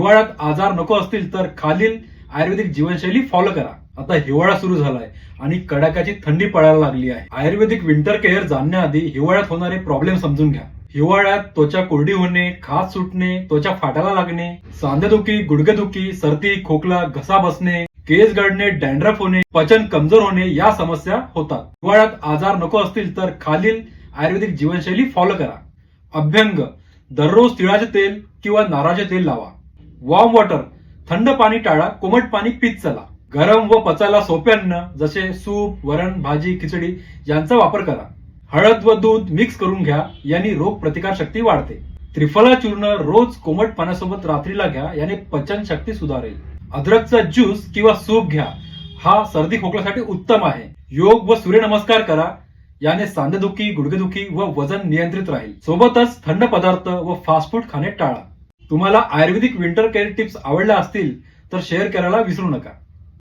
हिवाळ्यात आजार नको असतील तर खालील आयुर्वेदिक जीवनशैली फॉलो करा. आता हिवाळा सुरू झालाय आणि कडाक्याची थंडी पडायला लागली आहे. आयुर्वेदिक विंटर केअर जाणण्याआधी हिवाळ्यात होणारे प्रॉब्लेम समजून घ्या. हिवाळ्यात त्वचा कोरडी होणे, खाज सुटणे, त्वचा फाटायला लागणे, सांधेदुखी, गुडघेदुखी, सर्दी, खोकला, घसा बसणे, केस गळणे, डॅन्ड्रफ होणे, पचन कमजोर होणे या समस्या होतात. हिवाळ्यात आजार नको असतील तर खालील आयुर्वेदिक जीवनशैली फॉलो करा. अभ्यंग, दररोज तिळाचे तेल किंवा नारळाचे तेल लावा. वॉर्म वॉटर, थंड पाणी टाळा, कोमट पाणी पीत चला. गरम व पचायला सोपे अन्न जसे सूप, वरण, भाजी, खिचडी यांचा वापर करा. हळद व दूध मिक्स करून घ्या, यांनी रोग प्रतिकार शक्ती वाढते. त्रिफला चूर्ण रोज कोमट पाण्यासोबत रात्रीला घ्या, याने पचन शक्ती सुधारेल. अद्रकचा ज्यूस किंवा सूप घ्या, हा सर्दी खोकल्यासाठी उत्तम आहे. योग व सूर्यनमस्कार करा, याने सांधेदुखी, गुडघेदुखी व वजन नियंत्रित राहील. सोबतच थंड पदार्थ व फास्ट फूड खाणे टाळा. तुम्हाला आयुर्वेदिक विंटर केअर टिप्स आवडल्या असतील तर शेअर करायला विसरू नका.